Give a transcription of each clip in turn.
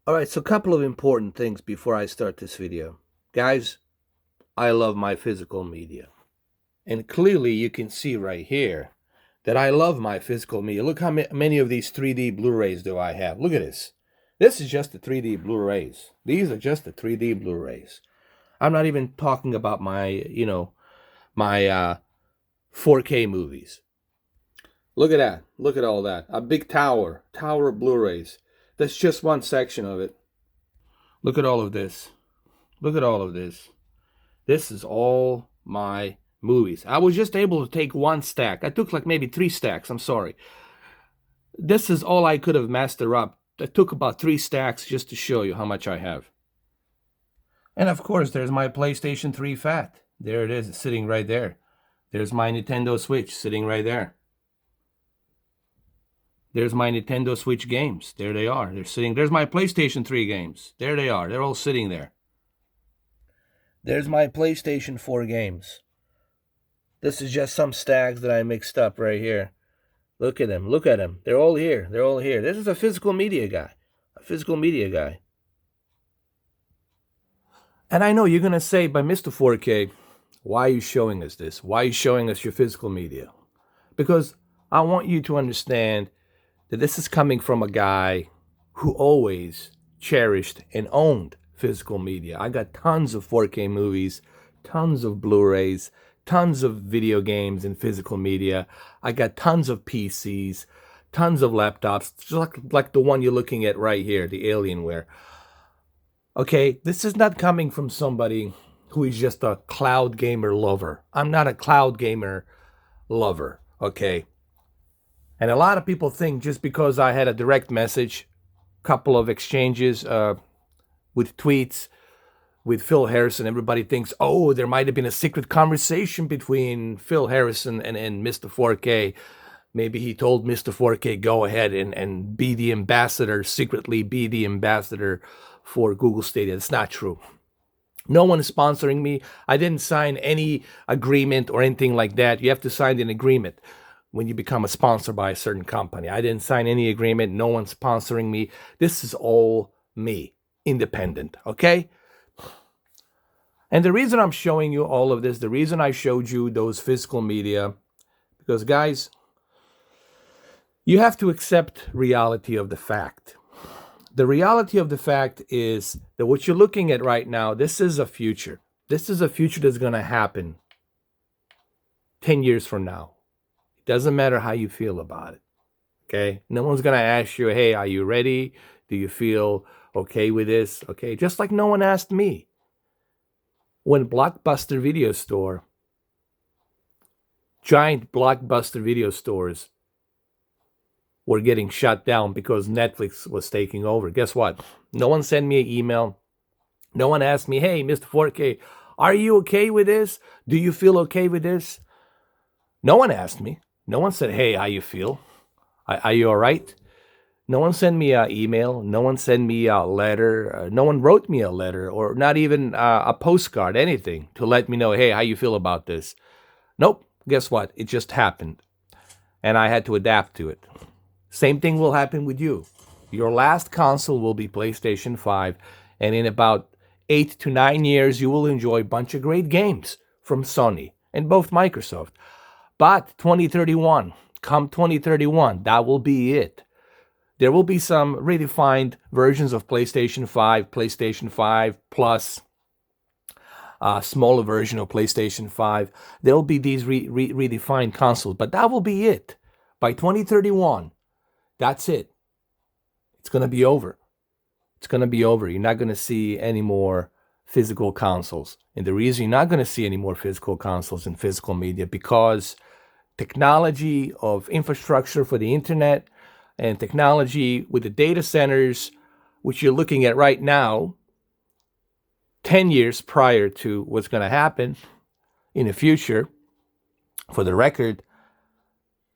Alright, so a couple of important things before I start this video. Guys, I love my physical media. And clearly you can see right here that I love my physical media. Look how many of these 3D Blu-rays do I have. Look at this. This is just the 3D Blu-rays. These are just the 3D Blu-rays. I'm not even talking about my 4K movies. Look at that. Look at all that. A big tower of Blu-rays. That's just one section of it. Look at all of this. Look at all of this. This is all my movies. I was just able to take one stack. I took like maybe 3 stacks. I'm sorry. This is all I could have mastered up. I took about 3 stacks just to show you how much I have. And of course, there's my PlayStation 3 Fat. There it is, it's sitting right there. There's my Nintendo Switch sitting right there. There's my Nintendo Switch games. There they are. They're sitting. There's my PlayStation 3 games. There they are. They're all sitting there. There's my PlayStation 4 games. This is just some stacks that I mixed up right here. Look at them. Look at them. They're all here. They're all here. This is a physical media guy. A physical media guy. And I know you're going to say, but Mr. 4K, why are you showing us this? Why are you showing us your physical media? Because I want you to understand that this is coming from a guy who always cherished and owned physical media. I got tons of 4K movies, tons of Blu-rays, tons of video games and physical media. I got tons of PCs, tons of laptops, just like the one you're looking at right here, the Alienware. Okay, this is not coming from somebody who is just a cloud gamer lover. I'm not a cloud gamer lover, okay? And a lot of people think just because I had a direct message, couple of exchanges with tweets with Phil Harrison, everybody thinks, oh, there might have been a secret conversation between Phil Harrison and Mr. 4K. Maybe he told Mr. 4K, go ahead and be the ambassador, secretly be the ambassador for Google Stadia. It's not true. No one is sponsoring me. I didn't sign any agreement or anything like that. You have to sign an agreement when you become a sponsor by a certain company. I didn't sign any agreement. No one's sponsoring me. This is all me, independent, okay? And the reason I'm showing you all of this, the reason I showed you those physical media, because guys, you have to accept reality of the fact. The reality of the fact is that what you're looking at right now, this is a future. This is a future that's going to happen 10 years from now. It doesn't matter how you feel about it, okay? No one's going to ask you, hey, are you ready? Do you feel okay with this? Okay, just like no one asked me. When Blockbuster Video Store, giant Blockbuster video stores were getting shut down because Netflix was taking over. Guess what? No one sent me an email. No one asked me, hey, Mr. 4K, are you okay with this? Do you feel okay with this? No one asked me. No one said, hey, how you feel? Are you all right? No one sent me an email. No one sent me a letter. No one wrote me a letter or not even a postcard, anything to let me know, hey, how you feel about this? Nope. Guess what? It just happened. And I had to adapt to it. Same thing will happen with you. Your last console will be PlayStation 5, and in about 8 to 9 years, you will enjoy a bunch of great games from Sony and both Microsoft. But 2031, come 2031, that will be it. There will be some redefined versions of PlayStation 5 Plus, a smaller version of PlayStation 5. There will be these redefined consoles, but that will be it. By 2031, that's it. It's going to be over. It's going to be over. You're not going to see any more physical consoles. And the reason you're not going to see any more physical consoles and physical media, because technology of infrastructure for the internet and technology with the data centers, which you're looking at right now, 10 years prior to what's going to happen in the future, for the record,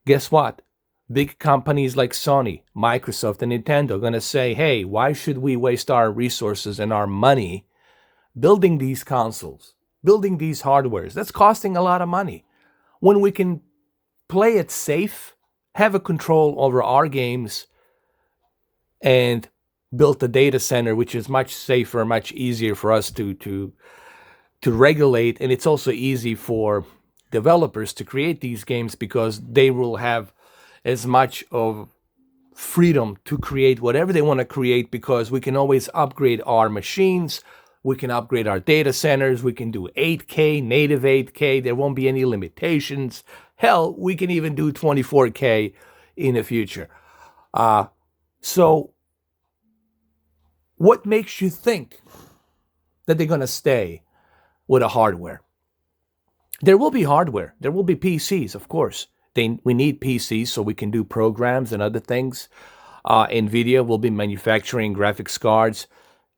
guess what? Big companies like Sony, Microsoft, and Nintendo are going to say, hey, why should we waste our resources and our money building these consoles, building these hardwares? That's costing a lot of money. When we can play it safe, have a control over our games, and built a data center which is much safer, much easier for us to regulate, and it's also easy for developers to create these games because they will have as much of freedom to create whatever they want to create, because we can always upgrade our machines, we can upgrade our data centers, we can do 8K, native 8K, there won't be any limitations. Hell, we can even do 24K in the future. So what makes you think that they're going to stay with a hardware? There will be hardware. There will be PCs, of course. We need PCs so we can do programs and other things. NVIDIA will be manufacturing graphics cards.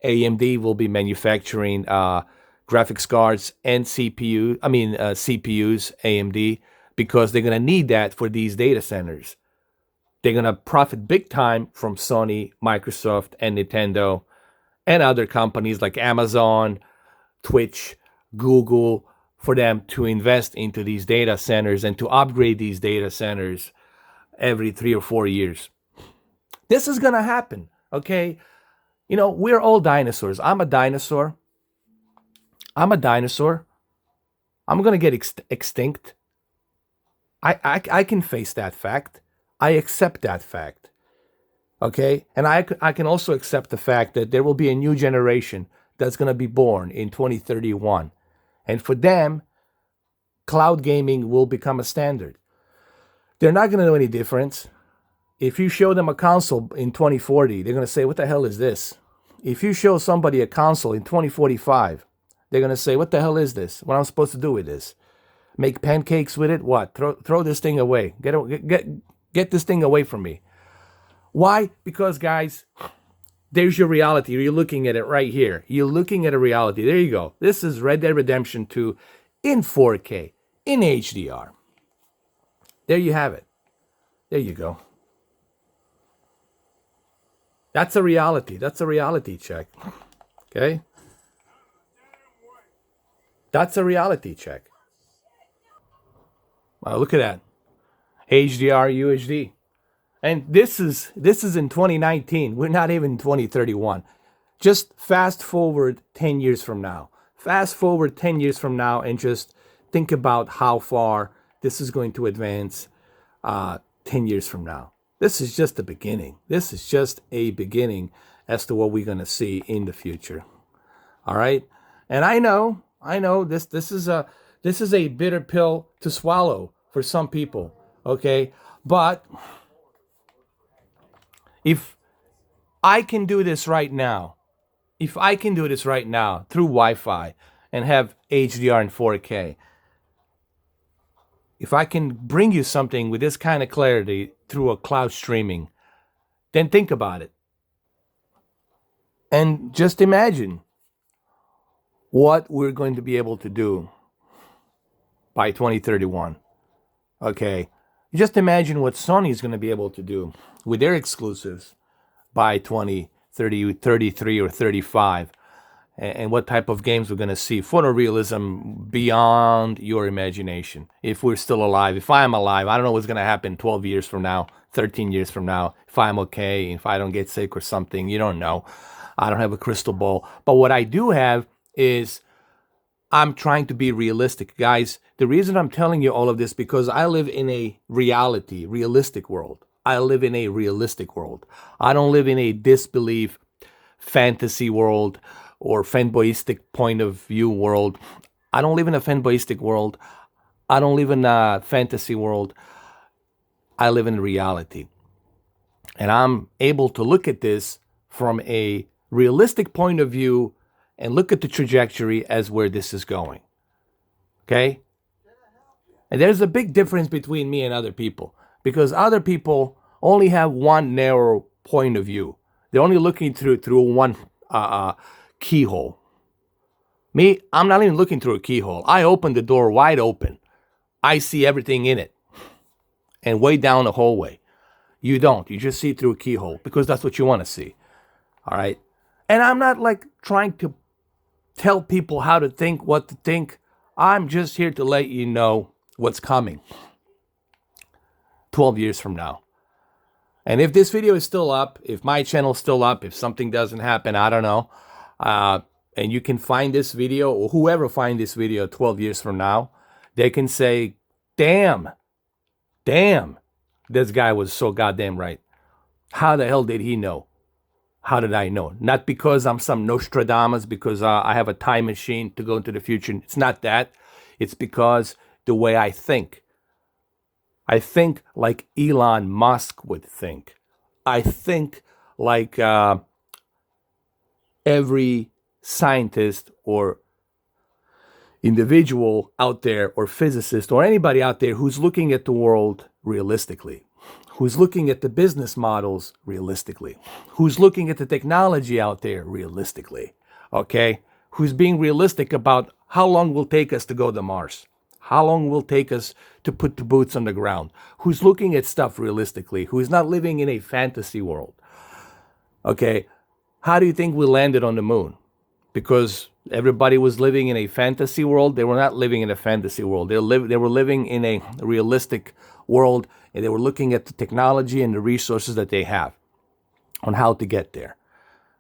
AMD will be manufacturing graphics cards and CPUs, AMD, because they're going to need that for these data centers. They're going to profit big time from Sony, Microsoft, and Nintendo, and other companies like Amazon, Twitch, Google, for them to invest into these data centers and to upgrade these data centers every 3 or 4 years. This is going to happen, okay? You know, we're all dinosaurs. I'm a dinosaur. I'm going to get extinct. I can face that fact. I accept that fact, okay? And I can also accept the fact that there will be a new generation that's going to be born in 2031. And for them, cloud gaming will become a standard. They're not going to know any difference. If you show them a console in 2040, they're going to say, what the hell is this? If you show somebody a console in 2045, they're going to say, what the hell is this? What am I supposed to do with this? Make pancakes with it? What? Throw this thing away. Get this thing away from me. Why? Because, guys, there's your reality. You're looking at it right here. You're looking at a reality. There you go. This is Red Dead Redemption 2 in 4K, in HDR. There you have it. There you go. That's a reality. That's a reality check. Okay? That's a reality check. Wow, look at that. HDR UHD. And this is in 2019. We're not even 2031. Just fast forward 10 years from now. Fast forward 10 years from now and just think about how far this is going to advance 10 years from now. This is just the beginning. This is just a beginning as to what we're going to see in the future. All right? And I know this is a bitter pill to swallow for some people, okay? But if I can do this right now, through Wi-Fi and have HDR and 4K, if I can bring you something with this kind of clarity through a cloud streaming, then think about it. And just imagine what we're going to be able to do by 2031. Okay? Just imagine what Sony is going to be able to do with their exclusives by 2033 or 35, and what type of games we're going to see. Photorealism beyond your imagination. If we're still alive, if I'm alive, I don't know what's going to happen 12 years from now, 13 years from now, if I'm okay, if I don't get sick or something. You don't know. I don't have a crystal ball. But what I do have is I'm trying to be realistic. Guys, the reason I'm telling you all of this, because I live in a realistic world. I live in a realistic world. I don't live in a disbelief, fantasy world, or fanboyistic point of view world. I don't live in a fanboyistic world. I don't live in a fantasy world. I live in reality. And I'm able to look at this from a realistic point of view and look at the trajectory as where this is going. Okay? And there's a big difference between me and other people, because other people only have one narrow point of view. They're only looking through one keyhole. Me, I'm not even looking through a keyhole. I open the door wide open. I see everything in it and way down the hallway. You don't. You just see through a keyhole because that's what you want to see. All right? And I'm not like trying to tell people how to think, what to think. I'm just here to let you know what's coming 12 years from now. And if this video is still up, if my channel's still up, if something doesn't happen, I don't know. And you can find this video, or whoever find this video 12 years from now, they can say, damn, this guy was so goddamn right. How the hell did he know? How did I know? Not because I'm some Nostradamus, because I have a time machine to go into the future. It's not that. It's because the way I think. I think like Elon Musk would think. I think like every scientist or individual out there, or physicist, or anybody out there who's looking at the world realistically, who's looking at the business models realistically, who's looking at the technology out there realistically, okay? Who's being realistic about how long it will take us to go to Mars, how long it will take us to put the boots on the ground, who's looking at stuff realistically, who's not living in a fantasy world, okay? How do you think we landed on the moon? Because everybody was living in a fantasy world? They were not living in a fantasy world. They were living in a realistic world, and they were looking at the technology and the resources that they have on how to get there.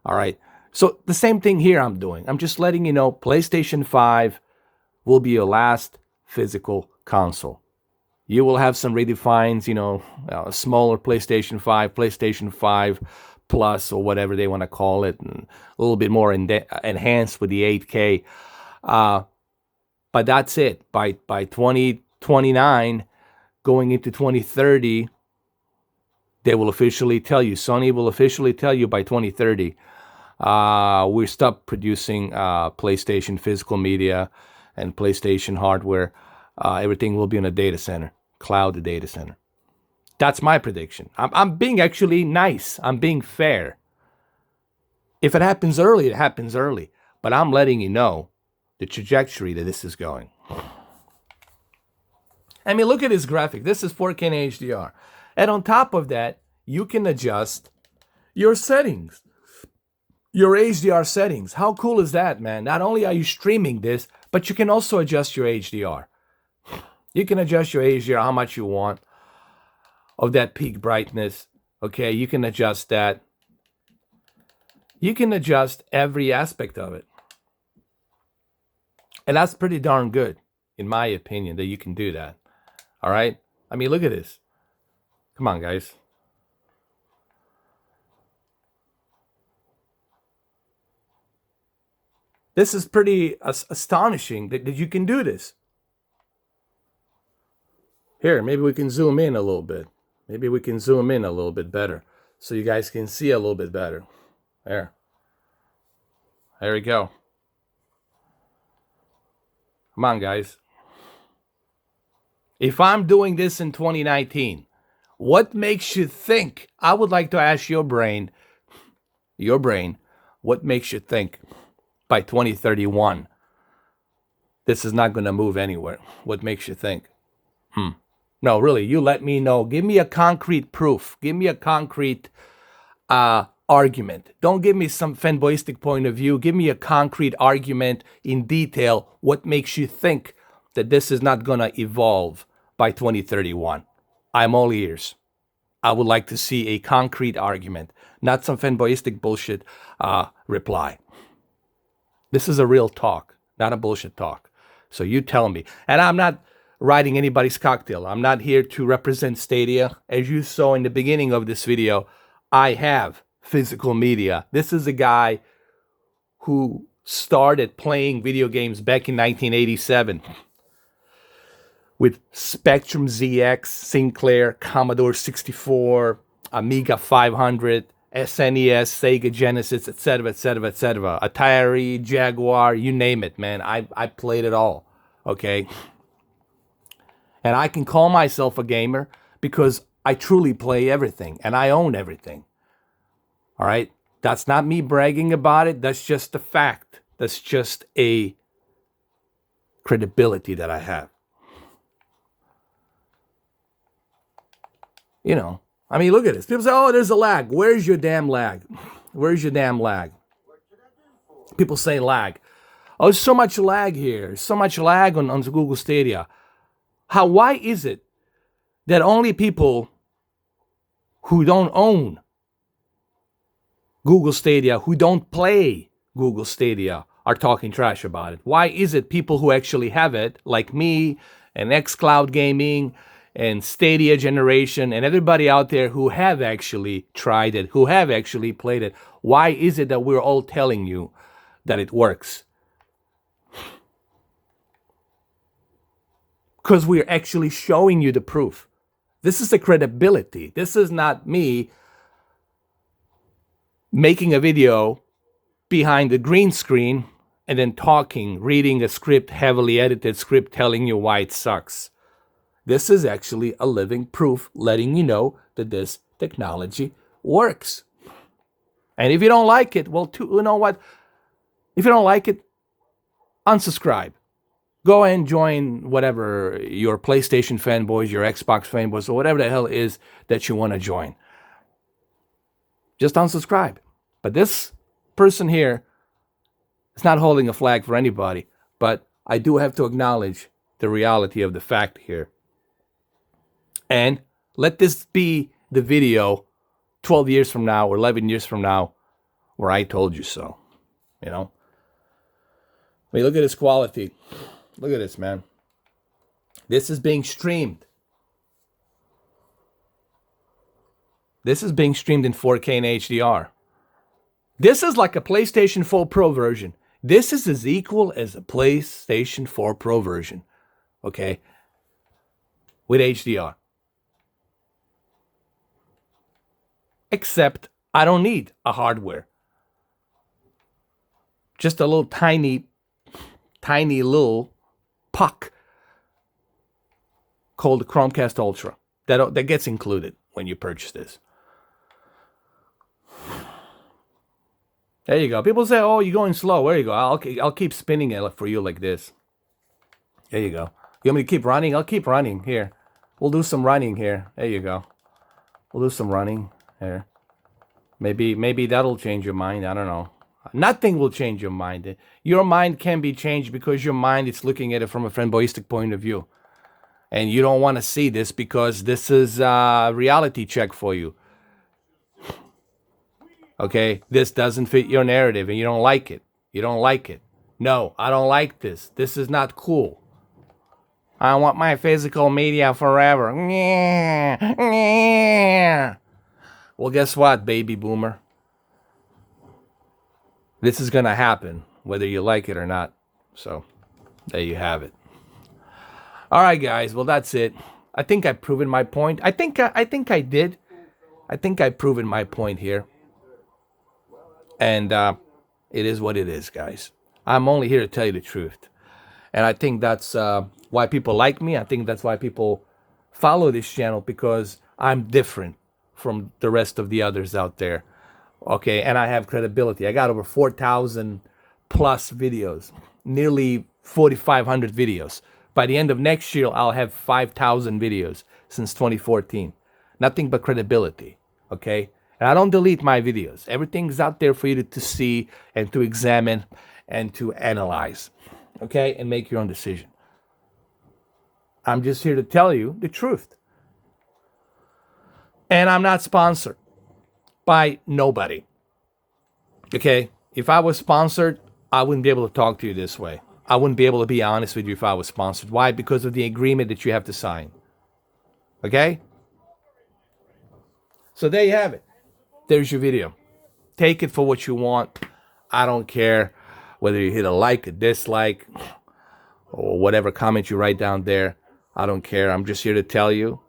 All right. So the same thing here I'm doing. I'm just letting you know PlayStation 5 will be your last physical console. You will have some redefines, a smaller PlayStation 5, PlayStation 5 Plus, or whatever they want to call it, and a little bit more enhanced with the 8K. But that's it. By 2029, going into 2030, they will officially tell you, Sony will officially tell you by 2030, we stop producing PlayStation physical media and PlayStation hardware. Everything will be in a data center, cloud data center. That's my prediction. I'm being actually nice. I'm being fair. If it happens early, it happens early. But I'm letting you know the trajectory that this is going. I mean, look at this graphic. This is 4K and HDR. And on top of that, you can adjust your settings, your HDR settings. How cool is that, man? Not only are you streaming this, but you can also adjust your HDR. You can adjust your HDR how much you want of that peak brightness. Okay, you can adjust that. You can adjust every aspect of it. And that's pretty darn good, in my opinion, that you can do that. All right? I mean, look at this. Come on, guys. This is pretty astonishing that you can do this. Here, maybe we can zoom in a little bit. Maybe we can zoom in a little bit better so you guys can see a little bit better. There we go. Come on, guys. If I'm doing this in 2019, what makes you think? I would like to ask your brain, what makes you think by 2031 this is not going to move anywhere? What makes you think? No, really, you let me know. Give me a concrete proof. Give me a concrete argument. Don't give me some fanboyistic point of view. Give me a concrete argument in detail. What makes you think that this is not going to evolve by 2031? I'm all ears. I would like to see a concrete argument, not some fanboyistic bullshit reply. This is a real talk, not a bullshit talk. So you tell me. And I'm not riding anybody's cocktail. I'm not here to represent Stadia. As you saw in the beginning of this video, I have physical media. This is a guy who started playing video games back in 1987 with Spectrum ZX, Sinclair, Commodore 64, Amiga 500, SNES, Sega Genesis, etc., etc., etc. Atari, Jaguar, you name it, man. I played it all, okay? And I can call myself a gamer because I truly play everything and I own everything. All right? That's not me bragging about it. That's just a fact. That's just a credibility that I have. I mean, look at this. People say, oh, there's a lag. Where's your damn lag? Where's your damn lag? People say lag. Oh, there's so much lag here. There's so much lag on the Google Stadia. Why is it that only people who don't own Google Stadia, who don't play Google Stadia, are talking trash about it? Why is it people who actually have it, like me and xCloud Gaming and Stadia Generation and everybody out there who have actually tried it, who have actually played it, why is it that we're all telling you that it works? Because we're actually showing you the proof. This is the credibility. This is not me making a video behind the green screen and then talking, reading a script, heavily edited script, telling you why it sucks. This is actually a living proof, letting you know that this technology works. And if you don't like it, well, you know what? If you don't like it, unsubscribe. Go and join whatever your PlayStation fanboys, your Xbox fanboys, or whatever the hell it is that you want to join. Just unsubscribe. But this person here is not holding a flag for anybody. But I do have to acknowledge the reality of the fact here. And let this be the video 12 years from now or 11 years from now where I told you so. You know? I mean, look at this quality. Look at this, man. This is being streamed. This is being streamed in 4K and HDR. This is like a PlayStation 4 Pro version. This is as equal as a PlayStation 4 Pro version. Okay? With HDR. Except I don't need a hardware. Just a little tiny little puck called the Chromecast Ultra that gets included when you purchase this. There you go. People say, "Oh, you're going slow." There you go. I'll keep spinning it for you like this. There you go. You want me to keep running? I'll keep running. Here, we'll do some running here. There you go. We'll do some running here. Maybe that'll change your mind. I don't know. Nothing will change your mind. Your mind can be changed because your mind is looking at it from a fanboyistic point of view. And you don't want to see this because this is a reality check for you. Okay? This doesn't fit your narrative and you don't like it. You don't like it. No, I don't like this. This is not cool. I want my physical media forever. Well, guess what, baby boomer? This is going to happen, whether you like it or not. So, there you have it. All right, guys. Well, that's it. I think I've proven my point. I think I did. I think I've proven my point here. And it is what it is, guys. I'm only here to tell you the truth. And I think that's why people like me. I think that's why people follow this channel, because I'm different from the rest of the others out there. Okay, and I have credibility. I got over 4,000 plus videos, nearly 4,500 videos. By the end of next year, I'll have 5,000 videos since 2014. Nothing but credibility, okay? And I don't delete my videos. Everything's out there for you to see and to examine and to analyze, okay? And make your own decision. I'm just here to tell you the truth. And I'm not sponsored by nobody. Okay? If I was sponsored, I wouldn't be able to talk to you this way. I wouldn't be able to be honest with you if I was sponsored. Why? Because of the agreement that you have to sign. Okay? So there you have it. There's your video. Take it for what you want. I don't care whether you hit a like, a dislike, or whatever comment you write down there. I don't care. I'm just here to tell you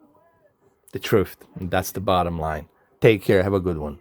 the truth. And that's the bottom line. Take care. Have a good one.